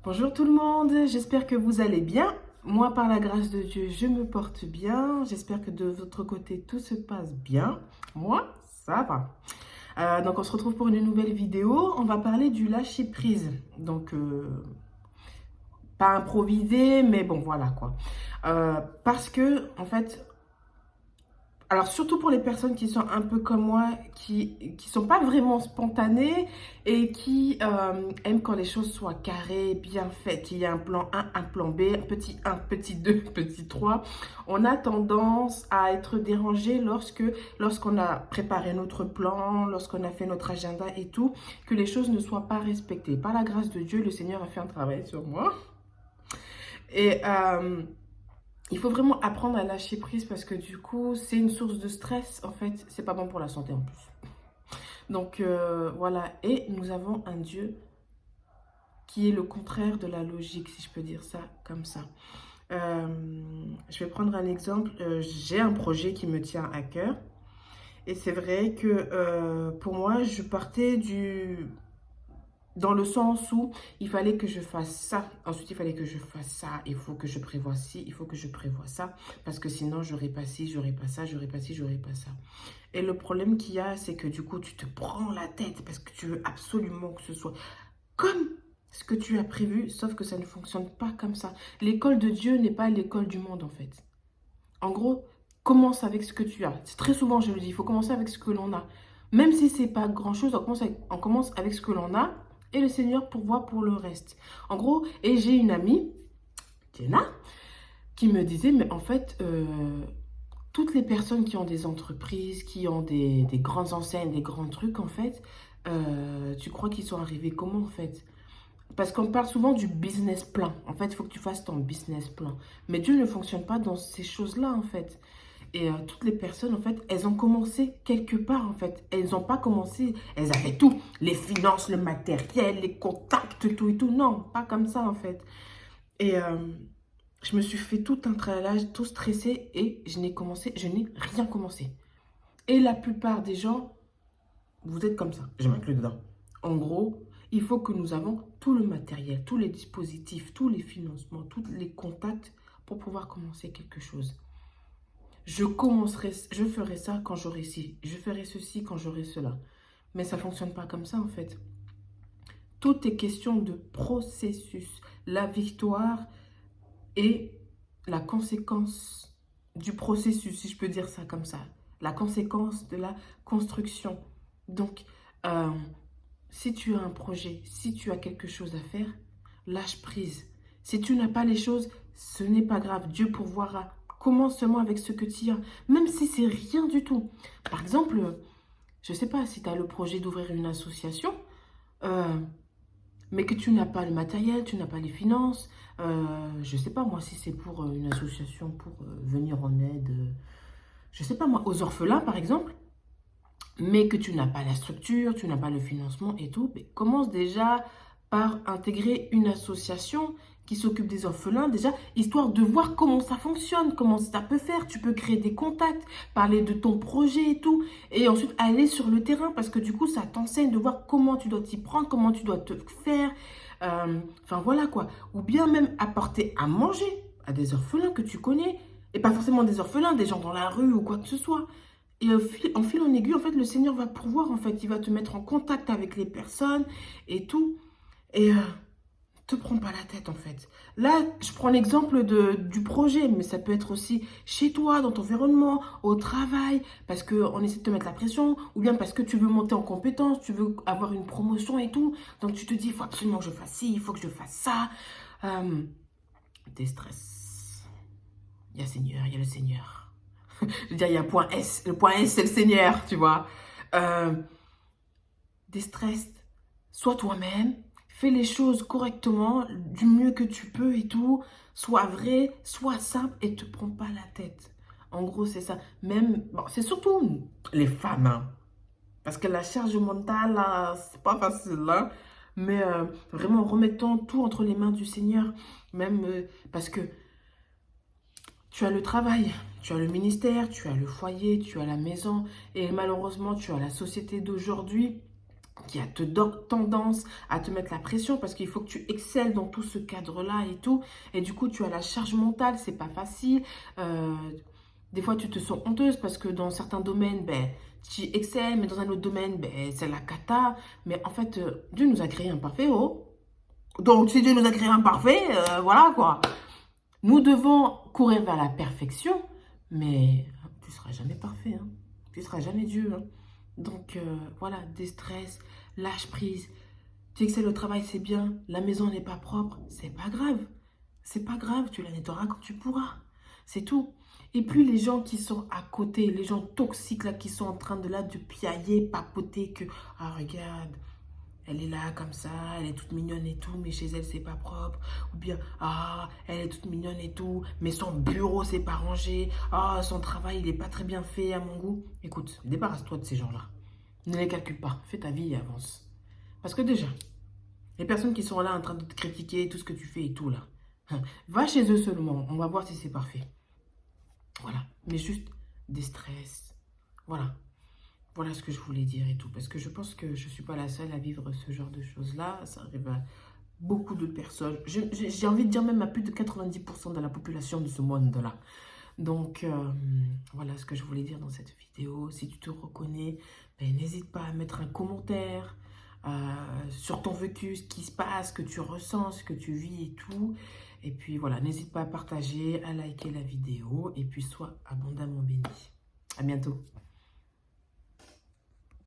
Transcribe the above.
Bonjour tout le monde, j'espère que vous allez bien. Moi, par la grâce de Dieu, je me porte bien. J'espère que de votre côté, tout se passe bien. Moi, ça va. Donc, on se retrouve pour une nouvelle vidéo. On va parler du lâcher-prise. Donc, pas improvisé, mais bon, voilà quoi. Parce que, en fait, alors, surtout pour les personnes qui sont un peu comme moi, qui sont pas vraiment spontanées et qui aiment quand les choses soient carrées, bien faites, qu'il y ait un plan 1, un plan B, un petit 2, petit 3. On a tendance à être dérangé lorsqu'on a préparé notre plan, lorsqu'on a fait notre agenda et tout, que les choses ne soient pas respectées. Par la grâce de Dieu, le Seigneur a fait un travail sur moi. Et il faut vraiment apprendre à lâcher prise parce que du coup, c'est une source de stress. En fait, c'est pas bon pour la santé en plus. Donc voilà. Et nous avons un Dieu qui est le contraire de la logique, si je peux dire ça comme ça. Je vais prendre un exemple. J'ai un projet qui me tient à cœur. Et c'est vrai que pour moi, je partais dans le sens où il fallait que je fasse ça, ensuite il fallait que je fasse ça, il faut que je prévoie ci, il faut que je prévoie ça, parce que sinon j'aurais pas ci, j'aurais pas ça, j'aurais pas ci, j'aurais pas ça. Et le problème qu'il y a, c'est que du coup tu te prends la tête parce que tu veux absolument que ce soit comme ce que tu as prévu, sauf que ça ne fonctionne pas comme ça. L'école de Dieu n'est pas l'école du monde en fait. En gros, commence avec ce que tu as. C'est très souvent, je le dis, il faut commencer avec ce que l'on a. Même si c'est pas grand-chose, on commence avec ce que l'on a et le Seigneur pourvoit pour le reste. En gros, et j'ai une amie, Jenna, qui me disait, mais en fait, toutes les personnes qui ont des entreprises, qui ont des grandes enseignes, des grands trucs, en fait, tu crois qu'ils sont arrivés comment, en fait? Parce qu'on parle souvent du business plan. En fait, il faut que tu fasses ton business plan. Mais Dieu ne fonctionne pas dans ces choses-là, en fait. Et toutes les personnes, en fait, elles ont commencé quelque part, en fait. Elles n'ont pas commencé, elles avaient tout. Les finances, le matériel, les contacts, tout et tout. Non, pas comme ça, en fait. Et je me suis fait tout un tralage, tout stressé et je n'ai rien commencé. Et la plupart des gens, vous êtes comme ça. Je m'inclus dedans. En gros, il faut que nous avons tout le matériel, tous les dispositifs, tous les financements, tous les contacts pour pouvoir commencer quelque chose. Je ferai ça quand j'aurai ci, je ferai ceci quand j'aurai cela. Mais ça ne fonctionne pas comme ça en fait. Tout est question de processus. La victoire est la conséquence du processus, si je peux dire ça comme ça. La conséquence de la construction. Donc, euh, si tu as un projet, si tu as quelque chose à faire, lâche prise. Si tu n'as pas les choses, ce n'est pas grave. Dieu pourvoira. Commence seulement avec ce que tu as, même si c'est rien du tout. Par exemple, je ne sais pas si tu as le projet d'ouvrir une association, euh, mais que tu n'as pas le matériel, tu n'as pas les finances. Je ne sais pas moi si c'est pour une association pour venir en aide, je ne sais pas moi, aux orphelins par exemple, mais que tu n'as pas la structure, tu n'as pas le financement et tout, mais commence déjà par intégrer une association qui s'occupe des orphelins, déjà, histoire de voir comment ça fonctionne, comment ça peut faire. Tu peux créer des contacts, parler de ton projet et tout, et ensuite aller sur le terrain, parce que du coup, ça t'enseigne de voir comment tu dois t'y prendre, comment tu dois te faire. Enfin, voilà quoi. Ou bien même apporter à manger à des orphelins que tu connais, et pas forcément des orphelins, des gens dans la rue ou quoi que ce soit. Et en fil en aiguille, en fait, le Seigneur va pourvoir, en fait. Il va te mettre en contact avec les personnes et tout. Et te prends pas la tête, en fait. Là, je prends l'exemple du projet, mais ça peut être aussi chez toi, dans ton environnement, au travail, parce qu'on essaie de te mettre la pression, ou bien parce que tu veux monter en compétence, tu veux avoir une promotion et tout. Donc, tu te dis, il faut absolument que je fasse ci, il faut que je fasse ça. Des stress. Il y a Seigneur, il y a le Seigneur. Je veux dire, il y a point S. Le point S, c'est le Seigneur, tu vois. Euh, Déstresse, sois toi-même, fais les choses correctement, du mieux que tu peux et tout. Sois vrai, sois simple et te prends pas la tête. En gros, c'est ça. Même, bon, c'est surtout les femmes, hein. Parce que la charge mentale, là, c'est pas facile, hein. Mais vraiment, remettons tout entre les mains du Seigneur. Même parce que tu as le travail, tu as le ministère, tu as le foyer, tu as la maison. Et malheureusement, tu as la société d'aujourd'hui. qui a tendance à te mettre la pression parce qu'il faut que tu excelles dans tout ce cadre-là et tout. Et du coup, tu as la charge mentale, c'est pas facile. Des fois, tu te sens honteuse parce que dans certains domaines, ben, tu excelles, mais dans un autre domaine, ben, c'est la cata. Mais en fait, Dieu nous a créé imparfaits, oh. Donc, si Dieu nous a créé imparfaits, voilà quoi. Nous devons courir vers la perfection, mais tu ne seras jamais parfait, hein. Tu ne seras jamais Dieu, hein. Donc, voilà, déstress, lâche prise. Tu excelles au travail, c'est bien. La maison n'est pas propre, c'est pas grave. C'est pas grave, tu la nettoieras quand tu pourras. C'est tout. Et puis les gens qui sont à côté, les gens toxiques là, qui sont en train de là de piailler, papoter que, ah regarde, elle est là comme ça, elle est toute mignonne et tout, mais chez elle c'est pas propre. Ou bien, ah, elle est toute mignonne et tout, mais son bureau c'est pas rangé. Ah, son travail il est pas très bien fait à mon goût. Écoute, débarrasse-toi de ces gens-là. Ne les calcule pas, fais ta vie et avance. Parce que déjà, les personnes qui sont là en train de te critiquer, tout ce que tu fais et tout là, va chez eux seulement, on va voir si c'est parfait. Voilà, mais juste des stress. Voilà. Voilà ce que je voulais dire et tout. Parce que je pense que je ne suis pas la seule à vivre ce genre de choses-là. Ça arrive à beaucoup d'autres personnes. J'ai envie de dire même à plus de 90% de la population de ce monde-là. Donc, voilà ce que je voulais dire dans cette vidéo. Si tu te reconnais, ben, n'hésite pas à mettre un commentaire sur ton vécu, ce qui se passe, ce que tu ressens, ce que tu vis et tout. Et puis voilà, n'hésite pas à partager, à liker la vidéo. Et puis sois abondamment béni. À bientôt.